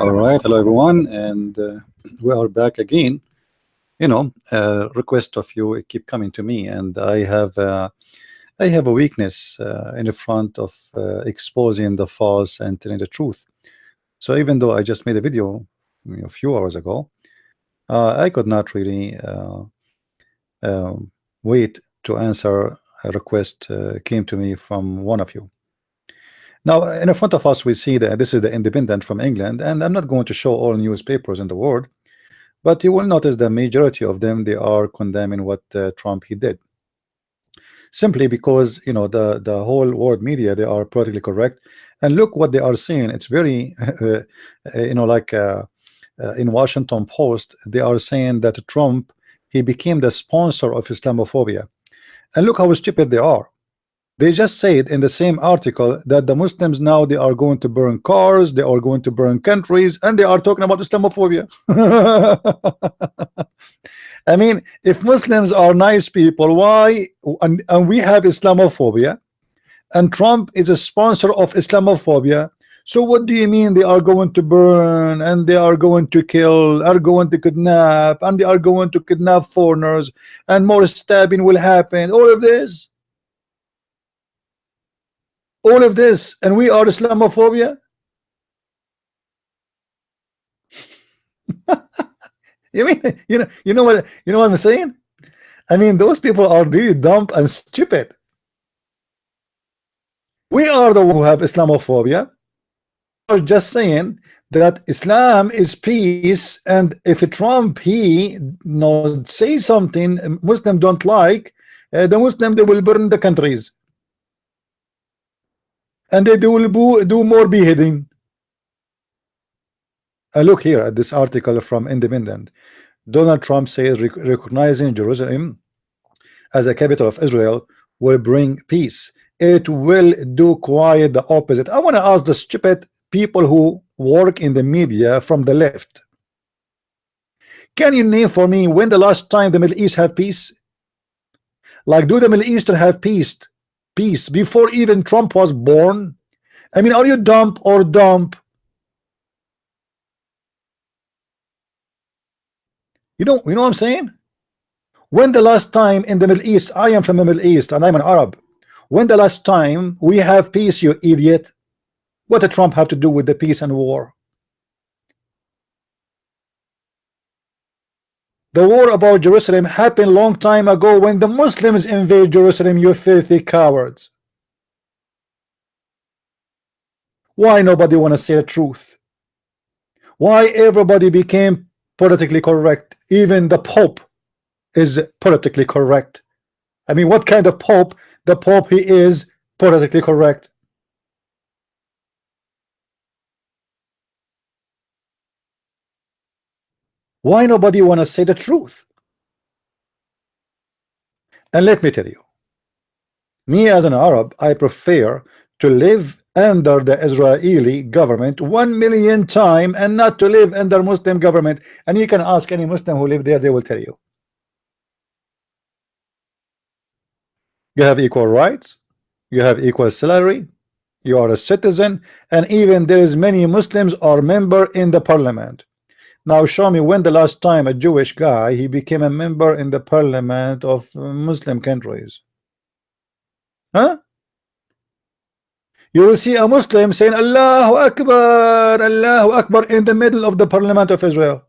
All right, hello everyone, and we are back again. You know, request of you keep coming to me, and I have a weakness in the front of exposing the false and telling the truth. So even though I just made a video a few hours ago, I could not really wait to answer a request came to me from one of you. Now, in front of us, we see that this is the Independent from England, and I'm not going to show all newspapers in the world, but you will notice the majority of them, they are condemning what Trump he did, simply because the whole world media, they are politically correct, and look what they are saying. It's very like in Washington Post, they are saying that Trump, he became the sponsor of Islamophobia, and look how stupid they are. They just said in the same article that the Muslims now, they are going to burn cars, they are going to burn countries, and they are talking about Islamophobia. I mean, if Muslims are nice people, why and we have Islamophobia, and Trump is a sponsor of Islamophobia, so what do you mean they are going to burn, and they are going to kill, are going to kidnap, and they are going to kidnap foreigners, and more stabbing will happen, all of this? All of this, and we are Islamophobia? You mean you know what I'm saying? I mean, those people are really dumb and stupid. We are the one who have Islamophobia. We are just saying that Islam is peace, and if Trump he say something Muslim don't like, the Muslim, they will burn the countries. And they will do more beheading. Look here at this article from Independent. Donald Trump says recognizing Jerusalem as a capital of Israel will bring peace. It will do quite the opposite. I want to ask the stupid people who work in the media from the left, can you name for me when the last time the Middle East have peace? Like, do the Middle Eastern have peace before even Trump was born? I mean, are you dumb or dumb? You know what I'm saying? When the last time in the Middle East, I am from the Middle East and I'm an Arab, when the last time we have peace, you idiot? What did Trump have to do with the peace and war? The war about Jerusalem happened a long time ago when the Muslims invade Jerusalem, you filthy cowards. Why nobody want to say the truth? Why everybody became politically correct? Even the Pope is politically correct. I mean, what kind of Pope? The Pope, he is politically correct. Why nobody want to say the truth? And let me tell you, me as an Arab, I prefer to live under the Israeli government 1,000,000 times and not to live under Muslim government. And you can ask any Muslim who live there, they will tell you. You have equal rights, you have equal salary, you are a citizen, and even there is many Muslims are member in the parliament. Now show me when the last time a Jewish guy he became a member in the parliament of Muslim countries. Huh? You will see a Muslim saying Allahu Akbar in the middle of the parliament of Israel.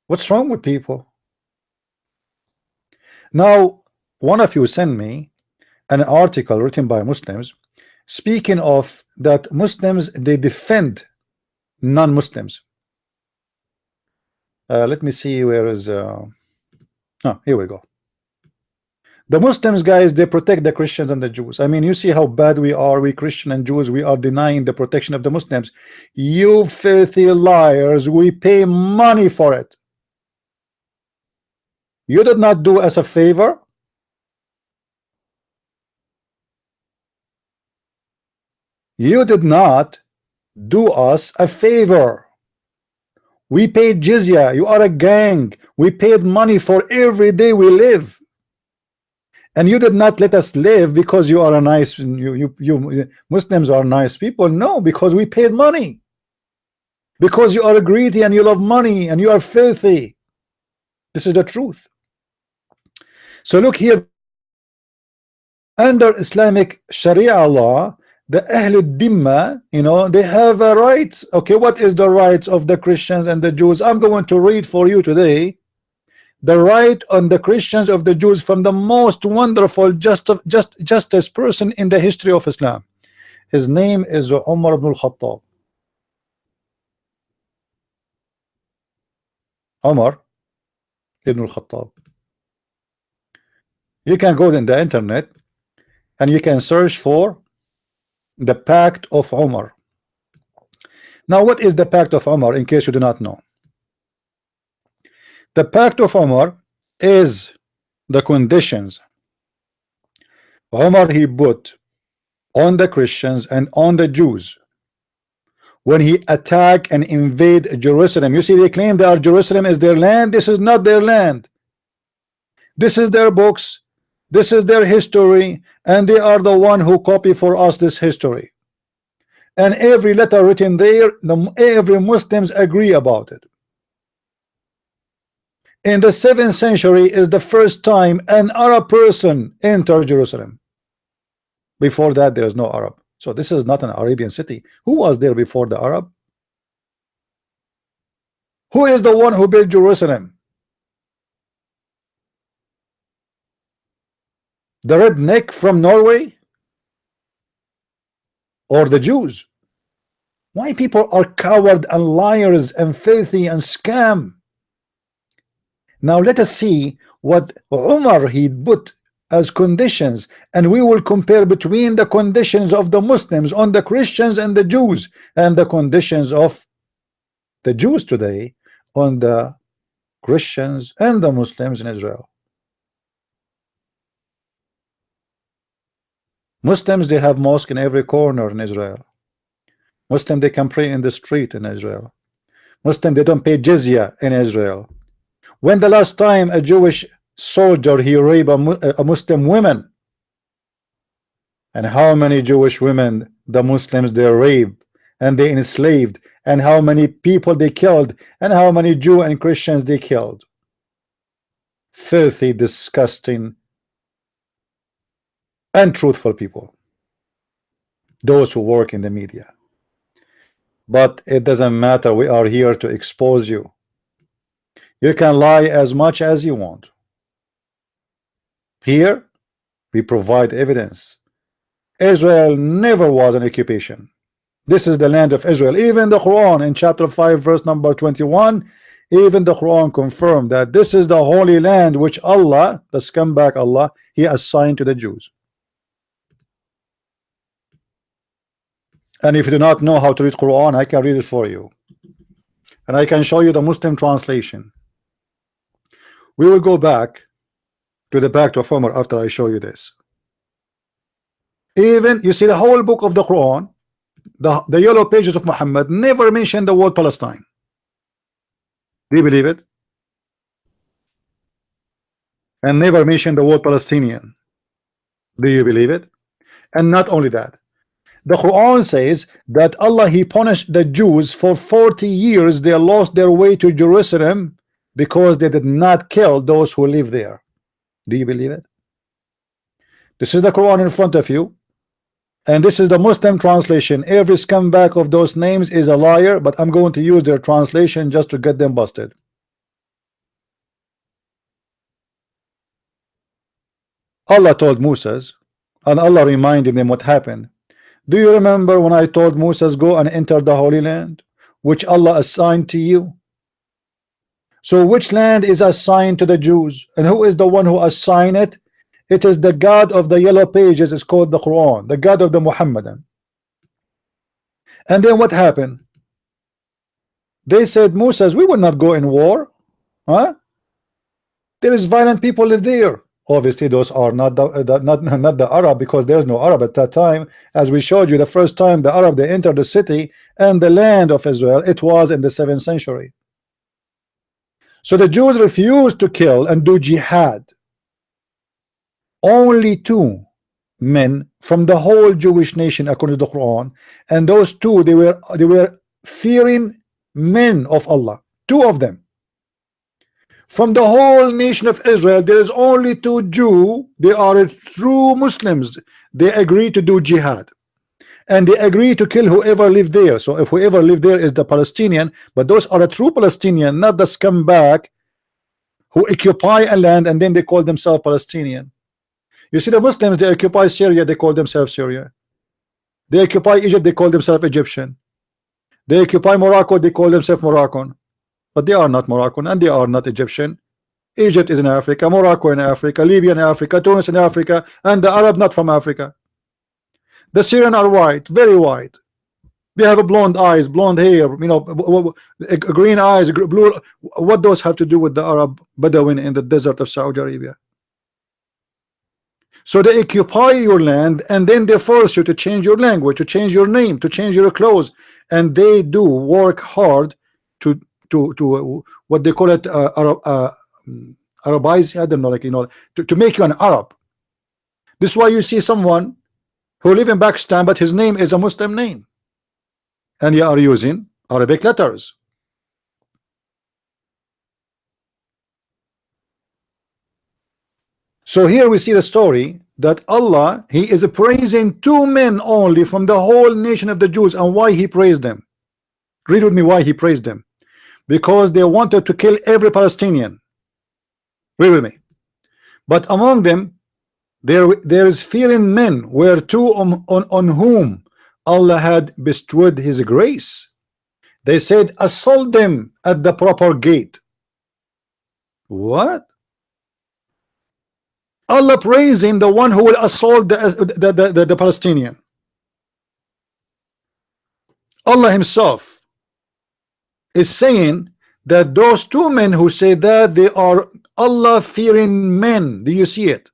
What's wrong with people? Now, one of you sent me an article written by Muslims speaking of that Muslims, they defend non-Muslims. Let me see, where is here we go. The Muslims, guys, they protect the Christians and the Jews. I mean, you see how bad we are, we Christian and Jews, we are denying the protection of the Muslims. You filthy liars, we pay money for it. You did not do us a favor. You did not do us a favor. We paid jizya. You are a gang. We paid money for every day we live. And you did not let us live because you are a nice, you Muslims are nice people. No, because we paid money. Because you are greedy and you love money and you are filthy. This is the truth. So look here, under Islamic Sharia law, the Ahl al-Dhimma, you know, they have a rights. Okay, what is the rights of the Christians and the Jews? I'm going to read for you today the right on the Christians of the Jews from the most wonderful justice person in the history of Islam. His name is Umar ibn al-Khattab. Umar ibn al-Khattab. You can go in the internet and you can search for the Pact of Umar. Now, what is the Pact of Umar, in case you do not know? The Pact of Umar is the conditions Umar he put on the Christians and on the Jews when he attack and invade Jerusalem. You see, they claim that Jerusalem is their land. This is not their land. This is their books. This is their history, and they are the one who copy for us this history. And every letter written there, every Muslims agree about it. In the 7th century is the first time an Arab person entered Jerusalem. Before that, there is no Arab. So this is not an Arabian city. Who was there before the Arab? Who is the one who built Jerusalem? The redneck from Norway? Or the Jews? Why people are coward and liars and filthy and scam? Now let us see what Umar he put as conditions, and we will compare between the conditions of the Muslims on the Christians and the Jews, and the conditions of the Jews today on the Christians and the Muslims in Israel. Muslims, they have mosque in every corner in Israel. Muslim, they can pray in the street in Israel. Muslim, they don't pay jizya in Israel. When the last time a Jewish soldier he raped a Muslim woman? And how many Jewish women the Muslims they raped and they enslaved, and how many people they killed, and how many Jew and Christians they killed? Filthy, disgusting, untruthful people, those who work in the media. But it doesn't matter, we are here to expose you. You can lie as much as you want. Here we provide evidence. Israel never was an occupation. This is the land of Israel. Even the Quran in chapter 5 verse number 21, even the Quran confirmed that this is the holy land which Allah, the scumbag Allah, he assigned to the Jews. And if you do not know how to read Quran, I can read it for you, and I can show you the Muslim translation. We will go back to the Pact of Umar after I show you this. Even you see the whole book of the Quran, the yellow pages of Muhammad never mentioned the word Palestine. Do you believe it? And never mentioned the word Palestinian. Do you believe it? And not only that, the Quran says that Allah he punished the Jews for 40 years. They lost their way to Jerusalem because they did not kill those who live there. Do you believe it? This is the Quran in front of you, and this is the Muslim translation. Every scumbag of those names is a liar, but I'm going to use their translation just to get them busted. Allah told Moses, and Allah reminded them what happened. Do you remember when I told Moses, go and enter the Holy Land, which Allah assigned to you? So which land is assigned to the Jews, and who is the one who assigned it? It is the God of the yellow pages. It's called the Quran, the God of the Muhammadan. And then what happened? They said, Moses, we will not go in war. Huh? There is violent people live there. Obviously those are not the Arab, because there's no Arab at that time. As we showed you, the first time the Arab they entered the city and the land of Israel, it was in the 7th century. So the Jews refused to kill and do jihad. only two men from the whole Jewish nation according to the Quran, and those two, they were fearing men of Allah. Two of them. From the whole nation of Israel, there is only two Jews. They are true Muslims. They agree to do jihad, and they agree to kill whoever lived there. So if whoever lived there is the Palestinian, but those are a true Palestinian, not the scumbag who occupy a land and then they call themselves Palestinian. You see, the Muslims, they occupy Syria, they call themselves Syria. They occupy Egypt, they call themselves Egyptian. They occupy Morocco, they call themselves Moroccan. But they are not Moroccan and they are not Egyptian. Egypt is in Africa, Morocco in Africa, Libya in Africa, Tunis in Africa, and the Arab not from Africa. The Syrian are white, very white. They have a blonde eyes, blonde hair, you know, green eyes, blue. What those have to do with the Arab Bedouin in the desert of Saudi Arabia? So they occupy your land and then they force you to change your language, to change your name, to change your clothes, and they do work hard to what they call it Arabize. I don't know, like, you know, to make you an Arab. This is why you see someone who live in Pakistan but his name is a Muslim name, and you are using Arabic letters. So here we see the story that Allah, He is praising two men only from the whole nation of the Jews. And why He praised them? Read with me why He praised them. Because they wanted to kill every Palestinian. Read with me. But among them there is fearing men were two on whom Allah had bestowed His grace. They said, assault them at the proper gate. What? Allah praising the one who will assault the Palestinian. Allah Himself is saying that those two men who say that, they are Allah fearing men. Do you see it?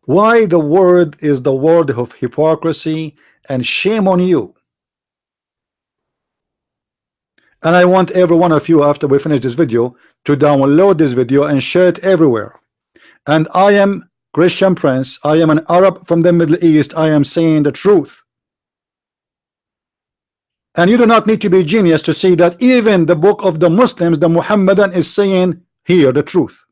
Why the word is the word of hypocrisy, and shame on you. And I want every one of you, after we finish this video, to download this video and share it everywhere. And I am Christian Prince. I am an Arab from the Middle East. I am saying the truth. And you do not need to be a genius to see that even the book of the Muslims, the Muhammadan, is saying here the truth.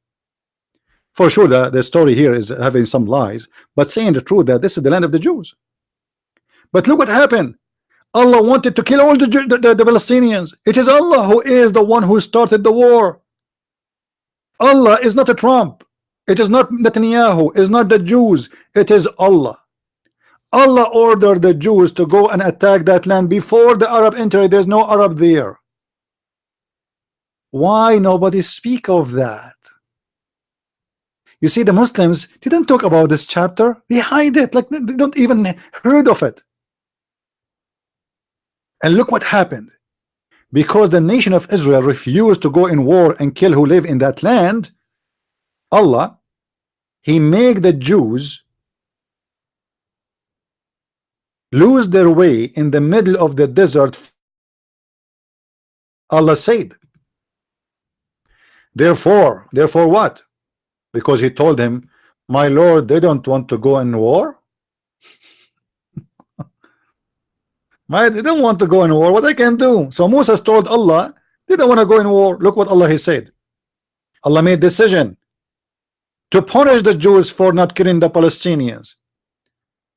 For sure, the story here is having some lies, but saying the truth that this is the land of the Jews. But look what happened. Allah wanted to kill all the Palestinians. It is Allah who is the one who started the war. Allah is not a Trump. It is not Netanyahu. It is not the Jews. It is Allah. Allah ordered the Jews to go and attack that land before the Arab entered. There's no Arab there. Why nobody speak of that? You see, the Muslims didn't talk about this chapter. They hide it, like they don't even heard of it. And look what happened. Because the nation of Israel refused to go in war and kill who live in that land, Allah, He made the Jews lose their way in the middle of the desert. Allah said, therefore what? Because He told him, my Lord, they don't want to go in war. They don't want to go in war. What I can do? So Moses told Allah, they don't want to go in war. Look what Allah has said. Allah made decision to punish the Jews for not killing the Palestinians.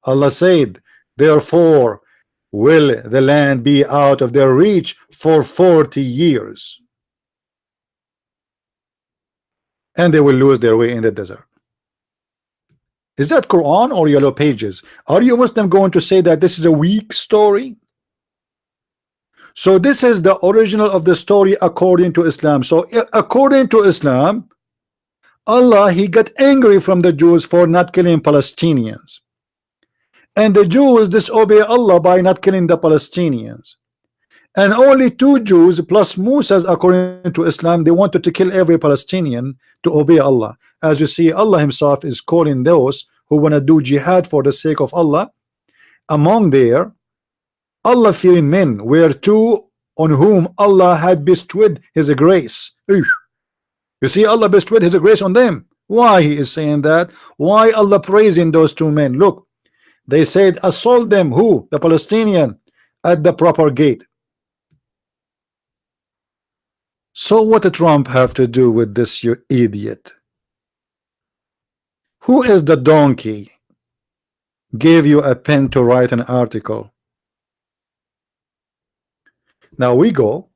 Allah said, therefore will the land be out of their reach for 40 years. And they will lose their way in the desert. Is that Quran or yellow pages? Are you Muslim going to say that this is a weak story? So this is the original of the story according to Islam. So according to Islam, Allah, He got angry from the Jews for not killing Palestinians, and the Jews disobey Allah by not killing the Palestinians. And only two Jews plus Moses, according to Islam, they wanted to kill every Palestinian to obey Allah. As you see, Allah Himself is calling those who want to do jihad for the sake of Allah. Among their Allah-fearing men were two on whom Allah had bestowed His grace. You see, Allah bestowed His grace on them. Why He is saying that? Why Allah praising those two men? Look, they said assault them. Who? The Palestinian at the proper gate. So what did Trump have to do with this, you idiot? Who is the donkey gave you a pen to write an article? Now we go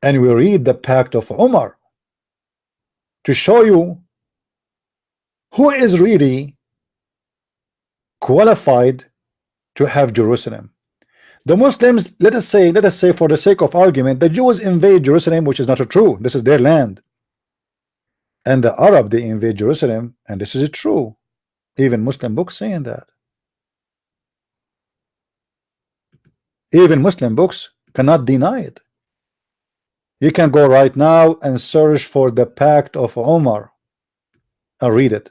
and we read the Pact of Umar to show you who is really qualified to have Jerusalem. The Muslims, let us say for the sake of argument, the Jews invade Jerusalem, which is not true. This is their land. And the Arab, they invade Jerusalem, and this is true. Even Muslim books saying that. Even Muslim books cannot deny it. You can go right now and search for the Pact of Umar and read it.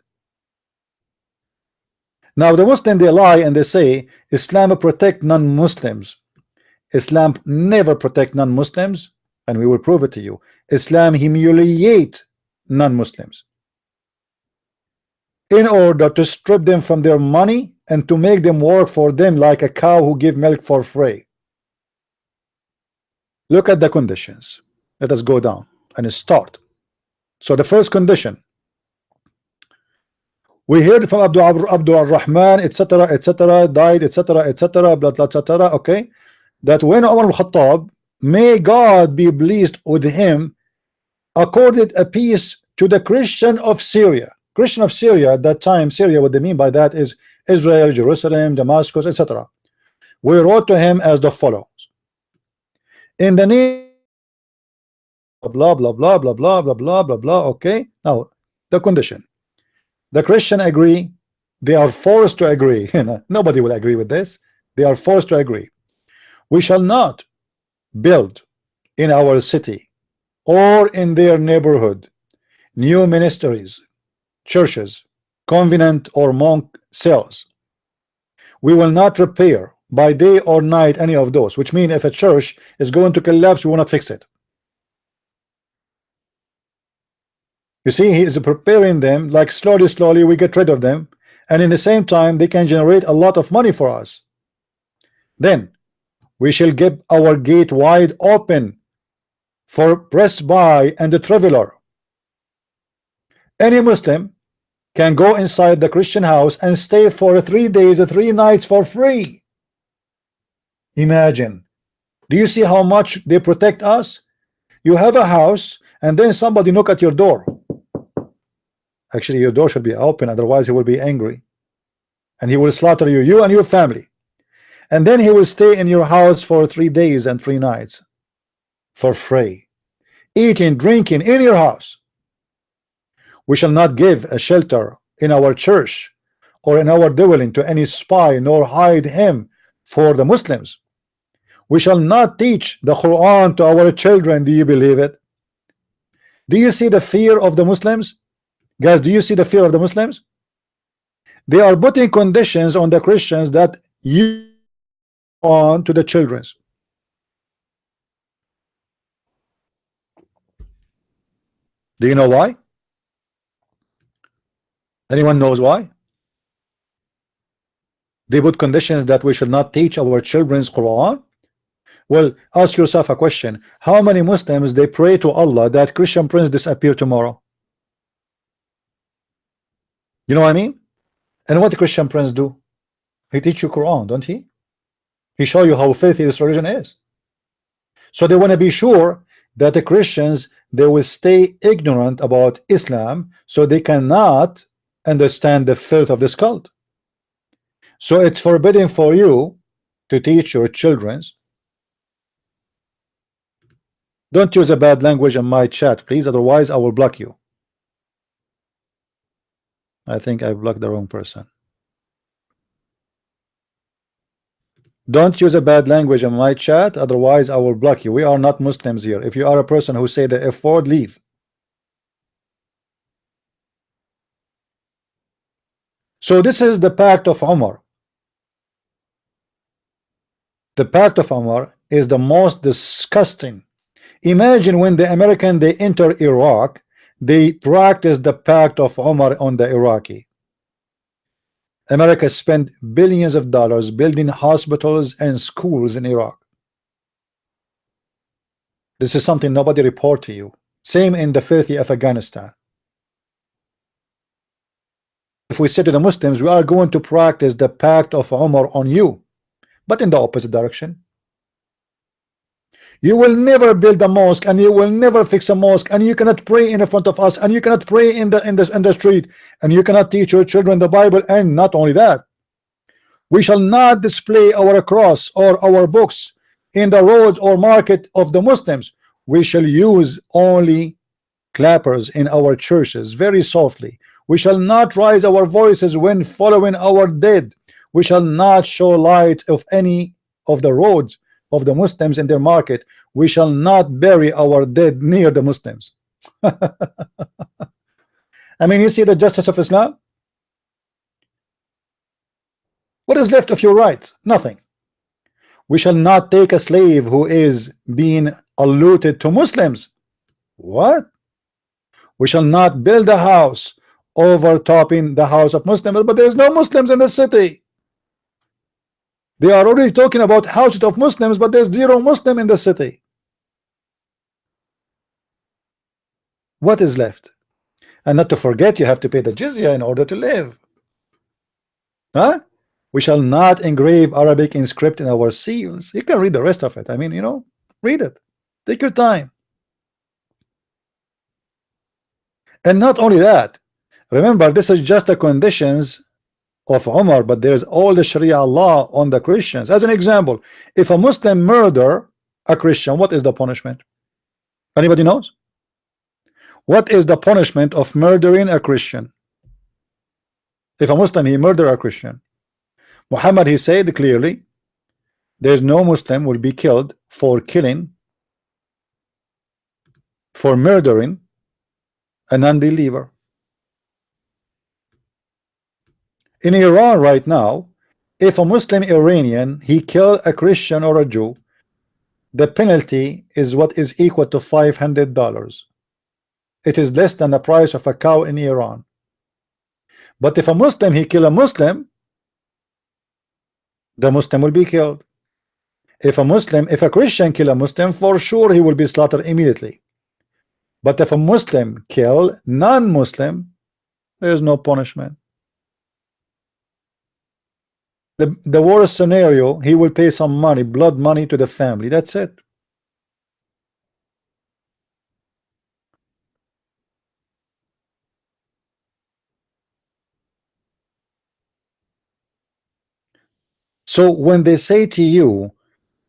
Now the Muslim, they lie and they say Islam protect non-Muslims. Islam never protect non-Muslims, and we will prove it to you. Islam humiliate non-Muslims in order to strip them from their money and to make them work for them like a cow who give milk for free. Look at the conditions. Let us go down and start. So the first condition, we heard from Abdul Rahman, etc., etc., died, etc., etc., blah, blah, etc., okay, that when Umar al-Khattab, may God be pleased with him, accorded a peace to the Christian of Syria. Christian of Syria at that time, Syria, what they mean by that is Israel, Jerusalem, Damascus, etc. We wrote to him as the follows: in the name blah blah blah blah blah blah blah blah blah. Okay, now the condition. The Christian agree, they are forced to agree. Nobody will agree with this. They are forced to agree. We shall not build in our city or in their neighborhood new ministries, churches, convent or monk cells. We will not repair by day or night any of those, which mean if a church is going to collapse, we will not fix it. You see, he is preparing them, like slowly we get rid of them, and in the same time they can generate a lot of money for us. Then we shall give our gate wide open for press-by and the traveler. Any Muslim can go inside the Christian house and stay for 3 days and 3 nights for free. Imagine. Do you see how much they protect us? You have a house and then somebody knock at your door. Actually, your door should be open, otherwise he will be angry and he will slaughter you, you and your family. And then he will stay in your house for 3 days and 3 nights for free, eating, drinking in your house. We shall not give a shelter in our church or in our dwelling to any spy, nor hide him for the Muslims. We shall not teach the Quran to our children. Do you believe it? Do you see the fear of the Muslims? Guys, do you see the fear of the Muslims? They are putting conditions on the Christians that you on to the children's. Do you know why? Anyone knows why? They put conditions that we should not teach our children's Quran. Well, ask yourself a question. How many Muslims they pray to Allah that Christian Prince disappear tomorrow? You know what I mean? And what the Christian Prince do? He teach you Quran, don't he? He show you how filthy this religion is. So they want to be sure that the Christians, they will stay ignorant about Islam, so they cannot understand the filth of this cult. So it's forbidden for you to teach your children. Don't use a bad language in my chat, please, otherwise I will block you. I think I blocked the wrong person. Don't use a bad language in my chat, otherwise I will block you. We are not Muslims here. If you are a person who say the F word, leave. So this is the Pact of Umar. The Pact of Umar is the most disgusting, Imagine when the American they enter Iraq, they practice the pact of Omar on the Iraqi. America spent billions of dollars building hospitals and schools in Iraq. This is something nobody report to you. Same in the filthy Afghanistan. If we say to the Muslims, we are going to practice the pact of Umar on you, but in the opposite direction. You will never build a mosque, and you will never fix a mosque, and you cannot pray in front of us, and you cannot pray in the street, and you cannot teach your children the Bible. And not only that, we shall not display our cross or our books in the roads or market of the Muslims. We shall use only clappers in our churches, very softly. We shall not raise our voices when following our dead. We shall not show light of any of the roads of the Muslims in their market. We shall not bury our dead near the Muslims. I mean, you see the justice of Islam? What is left of your rights? Nothing. We shall not take a slave who is being allotted to Muslims. What? We shall not build a house overtopping the house of Muslims, but there's no Muslims in the city. They are already talking about houses of Muslims, but there's zero Muslim in the city. What is left? And not to forget, you have to pay the jizya in order to live. Huh? We shall not engrave Arabic in script in our seals. You can read the rest of it. I mean, you know, read it. Take your time. And not only that, remember, this is just the conditions of Umar, but there's all the Sharia law on the Christians. As an example, if a Muslim murder a Christian, what is the punishment? Anybody knows? What is the punishment of murdering a Christian? If a Muslim he murder a Christian, Muhammad he said clearly, there's no Muslim will be killed for killing, for murdering an unbeliever. In Iran right now, if a Muslim Iranian he kill a Christian or a Jew, the penalty is what is equal to $500. It is less than the price of a cow in Iran. But if a Muslim he kill a Muslim, the Muslim will be killed. If a Christian kill a Muslim, for sure he will be slaughtered immediately. But if a Muslim kill non-Muslim, there is no punishment. The worst scenario, he will pay some money, blood money to the family. That's it. So when they say to you,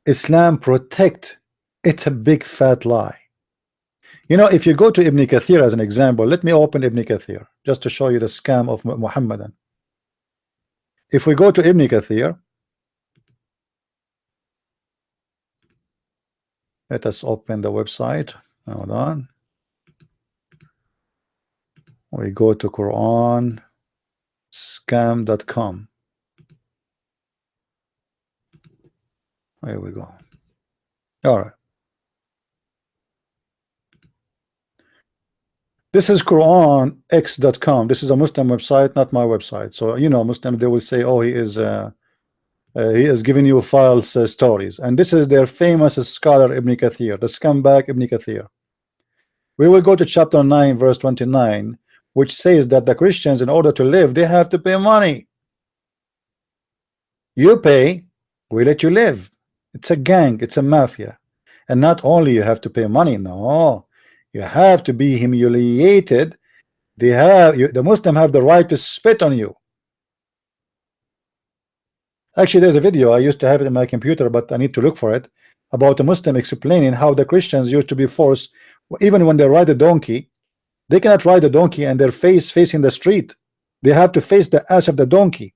Islam protect, it's a big fat lie. You know, if you go to Ibn Kathir as an example, let me open Ibn Kathir just to show you the scam of Muhammadan. If we go to Ibn Kathir, let us open the website. Hold on. We go to Qur'an scam.com. There we go. All right. This is QuranX.com. This is a Muslim website, not my website. So you know, Muslim they will say, "Oh, he is giving you false stories." And this is their famous scholar Ibn Kathir, the scumbag Ibn Kathir. We will go to chapter 9, verse 29, which says that the Christians, in order to live, they have to pay money. You pay, we let you live. It's a gang, it's a mafia. And not only you have to pay money, no, you have to be humiliated. The Muslim have the right to spit on you. Actually, there's a video, I used to have it in my computer, but I need to look for it, about a Muslim explaining how the Christians used to be forced, even when they ride a donkey, they cannot ride a donkey and their face facing the street. They have to face the ass of the donkey.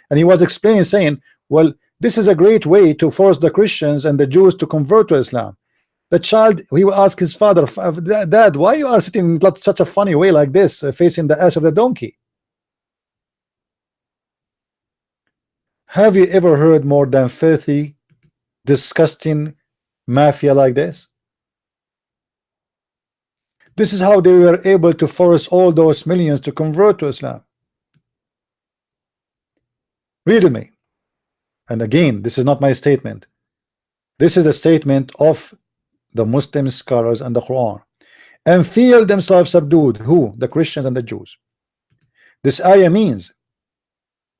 And he was explaining, saying, well, this is a great way to force the Christians and the Jews to convert to Islam. The child, he will ask his father, Dad, why you are sitting in such a funny way like this, facing the ass of the donkey? Have you ever heard more than filthy, disgusting mafia like this? This is how they were able to force all those millions to convert to Islam. Read to me. And again, this is not my statement. This is a statement of the Muslim scholars and the Quran. And feel themselves subdued. Who? The Christians and the Jews. This ayah means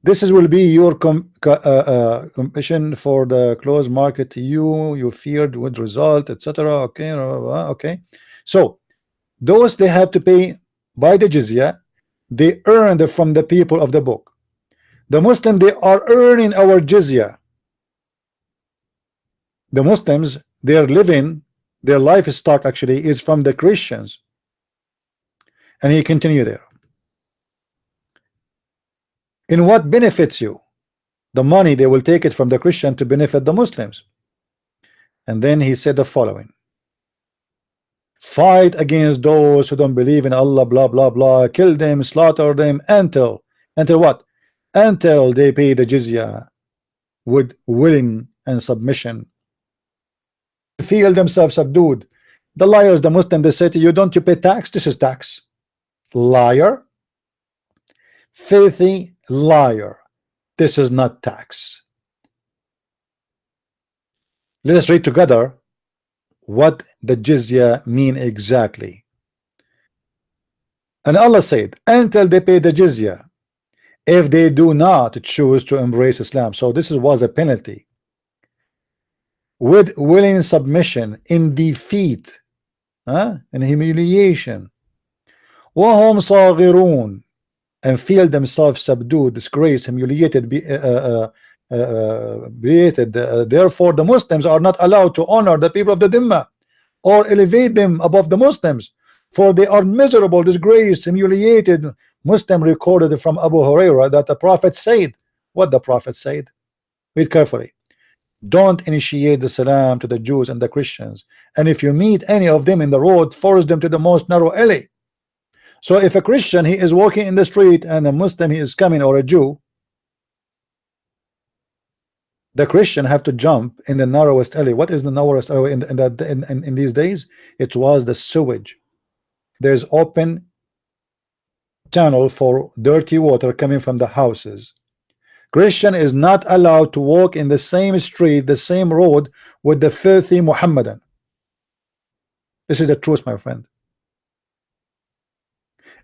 this will be your commission for the closed market to you. You feared would result, etc. Okay, okay. So those they have to pay by the jizya, they earned from the people of the book. The Muslim, they are earning our jizya. The Muslims, they are living, their livestock actually is from the Christians. And he continued there. In what benefits you? The money, they will take it from the Christian to benefit the Muslims. And then he said the following: fight against those who don't believe in Allah, blah blah blah, kill them, slaughter them until what? Until they pay the jizya with willing and submission. Feel themselves subdued. The liars, the Muslim, they say to you, don't you pay tax? This is tax. Liar, filthy liar. This is not tax. Let us read together what the jizya mean exactly. And Allah said, until they pay the jizya, if they do not choose to embrace Islam. So this was a penalty. With willing submission, in defeat, in humiliation, وَهُمْ صَاغِرُونَ, and feel themselves subdued, disgraced, humiliated, therefore the Muslims are not allowed to honor the people of the Dhimma or elevate them above the Muslims, for they are miserable, disgraced, humiliated. Muslim recorded from Abu Hurairah that the Prophet said, what the Prophet said, read carefully: don't initiate the salam to the Jews and the Christians, and if you meet any of them in the road, force them to the most narrow alley. So if a Christian, he is walking in the street, and a Muslim, he is coming, or a Jew, the Christian have to jump in the narrowest alley. What is the narrowest alley in these days? It was the sewage. There's open channel for dirty water coming from the houses. Christian is not allowed to walk in the same street, the same road with the filthy Muhammadan. This is the truth, my friend.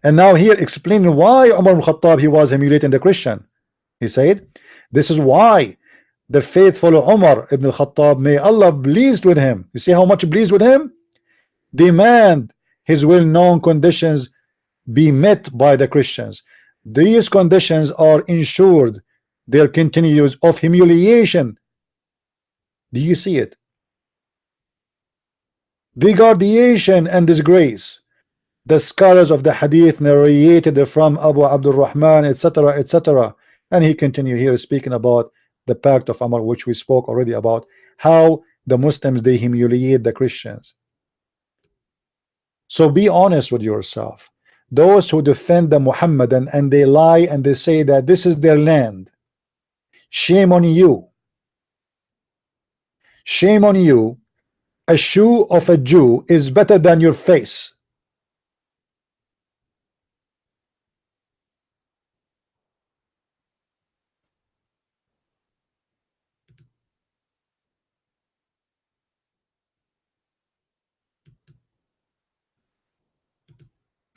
And now here explaining why Umar ibn Khattab, he was humiliating the Christian. He said, this is why the faithful Umar ibn Khattab, may Allah pleased with him, you see how much pleased with him, demand his well-known conditions be met by the Christians. These conditions are ensured their continuance of humiliation. Do you see it? Degradation and disgrace. The scholars of the hadith narrated from Abu Abdul Rahman, etc., etc. And he continued here speaking about the pact of Umar, which we spoke already about, how the Muslims, they humiliate the Christians. So be honest with yourself. Those who defend the Muhammadan and they lie and they say that this is their land, shame on you. Shame on you. A shoe of a Jew is better than your face.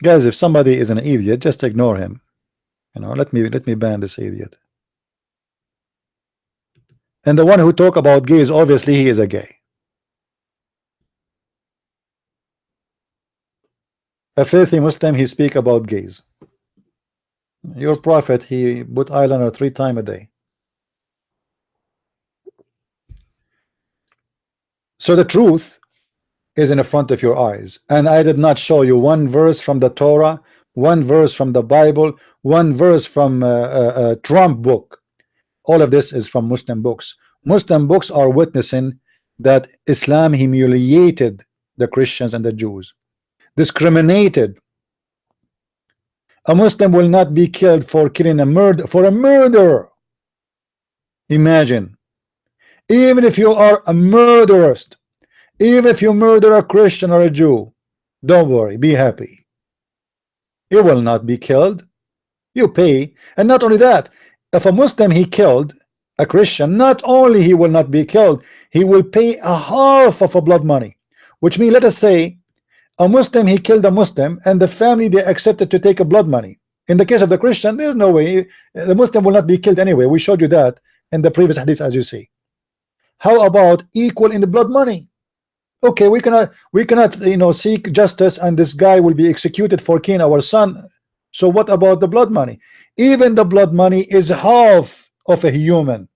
Guys, if somebody is an idiot, just ignore him. You know, let me ban this idiot. And the one who talk about gays, obviously he is a gay. A filthy Muslim, he speak about gays. Your prophet, he put eyeliner 3 times a day. So the truth is in the front of your eyes, and I did not show you one verse from the Torah, one verse from the Bible, one verse from a Trump book. All of this is from Muslim books. Muslim books are witnessing that Islam humiliated the Christians and the Jews, discriminated. A Muslim will not be killed for killing a murderer. Imagine, even if you are a murderess, even if you murder a Christian or a Jew, Don't worry, be happy. You will not be killed. You pay. And not only that, if a Muslim he killed a Christian, not only he will not be killed, he will pay a half of a blood money. Which means, let us say a Muslim he killed a Muslim and the family they accepted to take a blood money. In the case of the Christian, there's no way the Muslim will not be killed anyway. We showed you that in the previous hadith, as you see. How about equal in the blood money? Okay, we cannot seek justice and this guy will be executed for killing our son. So what about the blood money? Even the blood money is half of a human.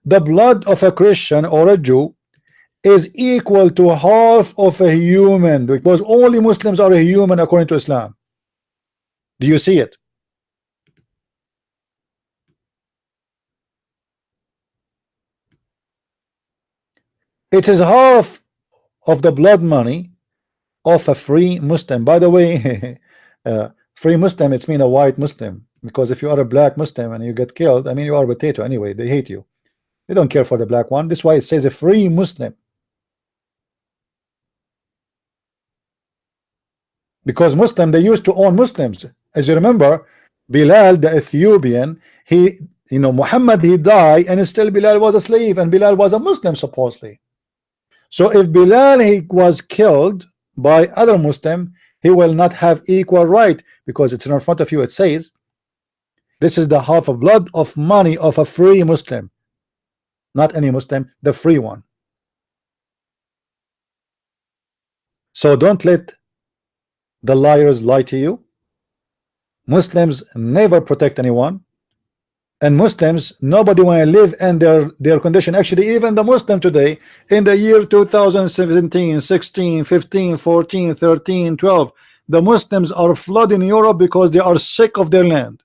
The blood of a Christian or a Jew is equal to half of a human, because only Muslims are a human according to Islam. Do you see it? It is half of the blood money of a free Muslim. By the way, free Muslim, it's mean a white Muslim, because if you are a black Muslim and you get killed, I mean, you are a potato anyway. They hate you. They don't care for the black one. This is why it says a free Muslim, because Muslim, they used to own Muslims. As you remember, Bilal the Ethiopian, Muhammad, he died and still Bilal was a slave, and Bilal was a Muslim supposedly. So if Bilal he was killed by other Muslim, he will not have equal right, because it's in front of you. It says this is the half of blood of money of a free Muslim, not any Muslim, the free one. So don't let the liars lie to you. Muslims never protect anyone, and Muslims, nobody want to live in their condition. Actually, even the Muslim today in the year 2017, 16, 15, 14, 13, 12, the Muslims are flooding Europe because they are sick of their land.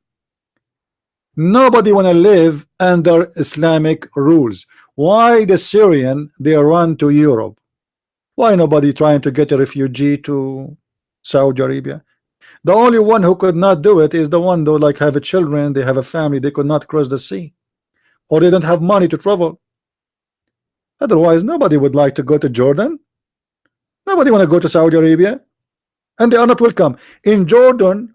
Nobody want to live under Islamic rules. Why the Syrian they run to Europe? Why nobody trying to get a refugee to Saudi Arabia? The only one who could not do it is the one though, like have a children, they have a family, they could not cross the sea, or they don't have money to travel. Otherwise, nobody would like to go to Jordan. Nobody want to go to Saudi Arabia, and they are not welcome. In Jordan,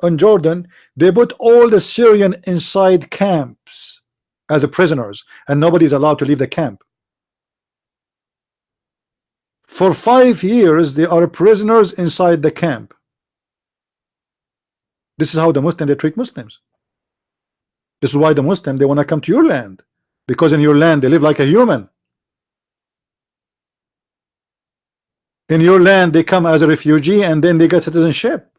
they put all the Syrian inside camps as a prisoners, and nobody is allowed to leave the camp. For 5 years, they are prisoners inside the camp. This is how the Muslim they treat Muslims. This is why the Muslim they want to come to your land, because in your land they live like a human. In your land they come as a refugee and then they get citizenship.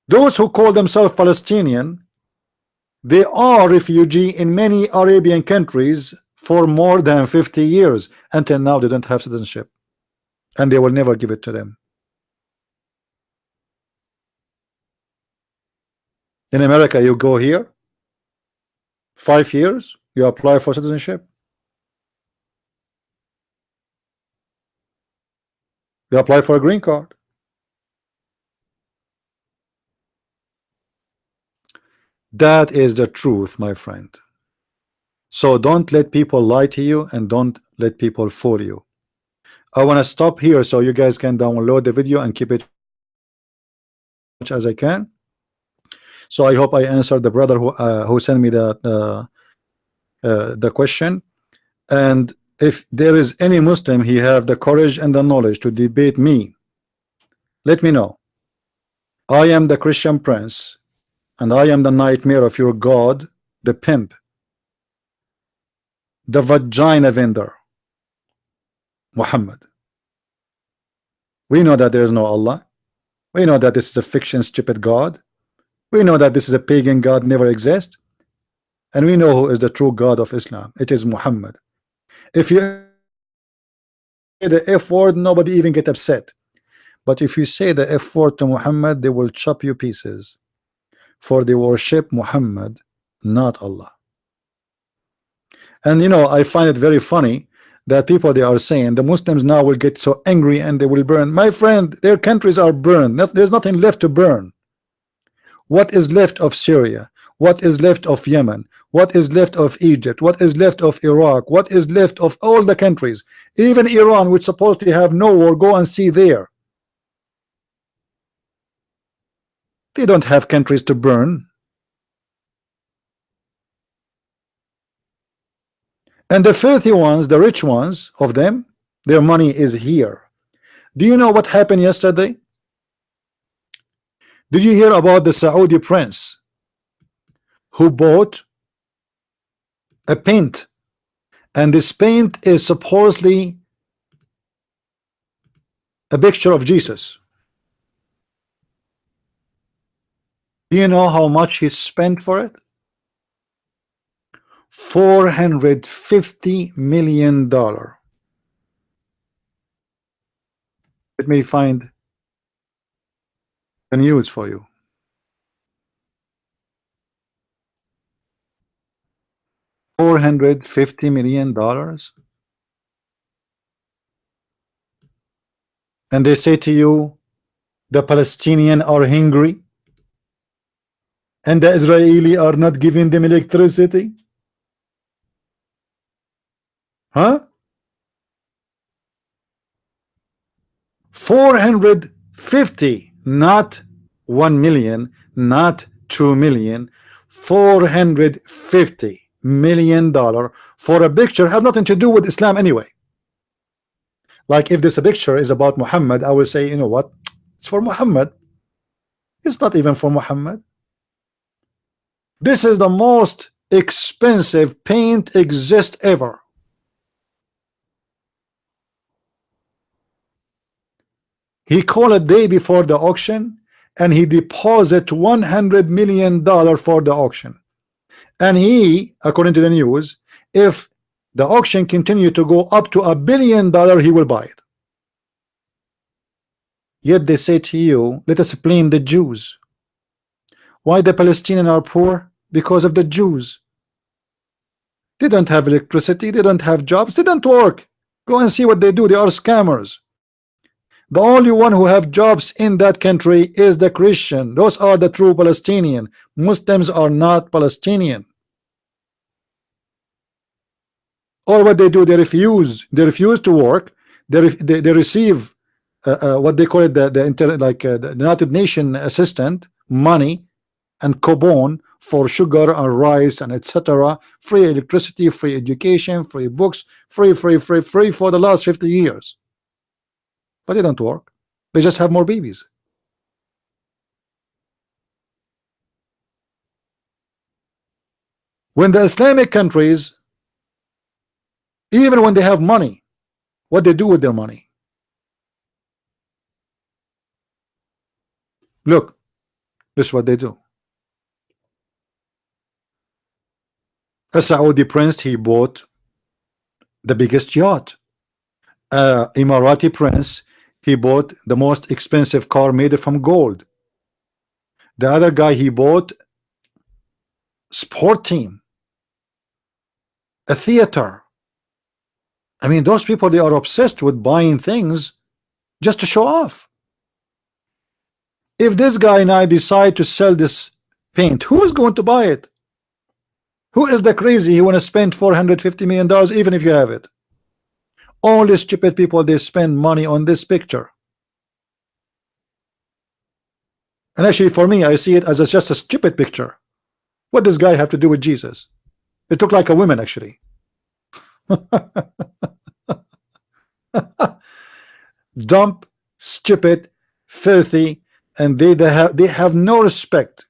Those who call themselves Palestinian, they are refugee in many Arabian countries for more than 50 years. Until now they don't have citizenship, and they will never give it to them. In America, you go here 5 years, you apply for citizenship, you apply for a green card. That is the truth, my friend. So don't let people lie to you, and don't let people fool you. I want to stop here so you guys can download the video and keep it as much as I can. So I hope I answered the brother who sent me the question. And if there is any Muslim he have the courage and the knowledge to debate me, let me know. I am the Christian Prince, and I am the nightmare of your God, the pimp, the vagina vendor, Muhammad. We know that there is no Allah. We know that this is a fiction, stupid God. We know that this is a pagan God, never exist. And we know who is the true God of Islam. It is Muhammad. If you say the F word, nobody even get upset. But if you say the F word to Muhammad, they will chop you pieces. For they worship Muhammad, not Allah. And I find it very funny that people they are saying the Muslims now will get so angry and they will burn. My friend, their countries are burned. There's nothing left to burn. What is left of Syria? what is left of Yemen, what is left of Egypt, what is left of Iraq, what is left of all the countries, even Iran, which supposed to have no war. Go and see there. They don't have countries to burn. And the filthy ones, the rich ones of them, their money is here. Do you know what happened yesterday? Did you hear about the Saudi prince who bought a paint, and this paint is supposedly a picture of Jesus? Do you know how much he spent for it? $450 million. Let me find the news for you. $450 million. And they say to you, the Palestinians are hungry and the Israeli are not giving them electricity. Huh? 450, not 1 million, not 2 million, $450 million for a picture have nothing to do with Islam anyway. Like if this picture is about Muhammad, I will say, you know what, it's for Muhammad. It's not even for Muhammad. This is the most expensive paint exist ever. He called a day before the auction and he deposit $100 million for the auction. And he, according to the news, if the auction continue to go up to $1 billion, he will buy it. Yet they say to you, let us blame the Jews. Why the Palestinians are poor? Because of the Jews. They don't have electricity, they don't have jobs, they don't work. Go and see what they do. They are scammers. The only one who have jobs in that country is the Christian. Those are the true Palestinian. Muslims are not Palestinian. Or what they do, they refuse to work. They receive what they call it, the United Nations assistant money and coupon for sugar and rice and etc. Free electricity, free education, free books, free for the last 50 years. But they don't work. They just have more babies. When the Islamic countries, even when they have money, what they do with their money? Look, this is what they do. A Saudi prince, he bought the biggest yacht. Emirati prince, he bought the most expensive car made from gold. The other guy, he bought sport team, a theater. I mean, those people, they are obsessed with buying things just to show off. If this guy and I decide to sell this paint, who is going to buy it? Who is the crazy who want to spend $450 million even if you have it? All the stupid people, they spend money on this picture. And actually for me, I see it as just a stupid picture. What does this guy have to do with Jesus? It looked like a woman actually. Dumb, stupid, filthy, and they have no respect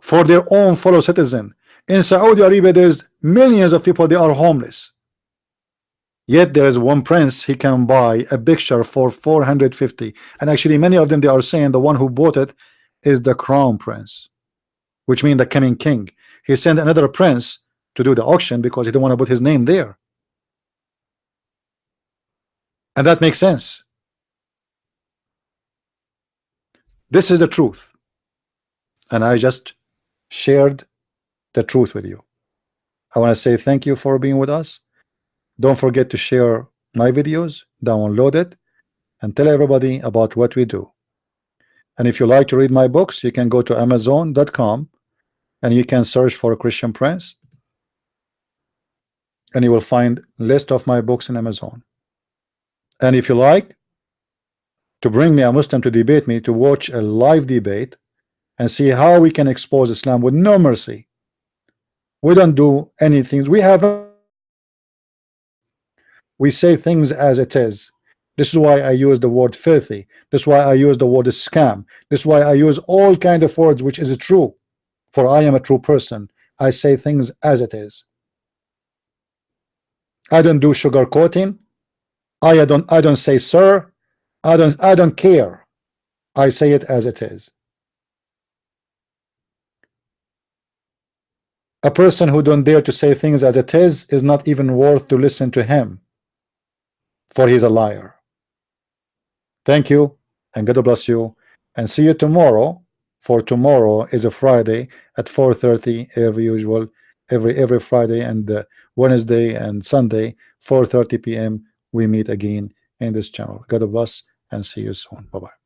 for their own fellow citizen. In Saudi Arabia, there's millions of people, they are homeless. Yet there is one prince, he can buy a picture for 450. And actually many of them, they are saying the one who bought it is the crown prince, which means the coming king. He sent another prince to do the auction because he didn't want to put his name there. And that makes sense. This is the truth. And I just shared the truth with you. I want to say thank you for being with us. Don't forget to share my videos, download it, and tell everybody about what we do. And if you like to read my books, you can go to Amazon.com and you can search for Christian Prince, and you will find list of my books in Amazon. And if you like to bring me a Muslim to debate me, to watch a live debate and see how we can expose Islam with no mercy, we don't do anything. We say things as it is. This is why I use the word filthy. This is why I use the word scam. This is why I use all kind of words which is true, for I am a true person. I say things as it is. I don't do sugar coating. I don't say sir. I don't care. I say it as it is. A person who don't dare to say things as it is not even worth to listen to him, for he's a liar. Thank you, and God bless you, and see you tomorrow. For tomorrow is a Friday at 4:30, every usual, every Friday and Wednesday and Sunday, 4:30 p.m. we meet again in this channel. God bless and see you soon. Bye bye.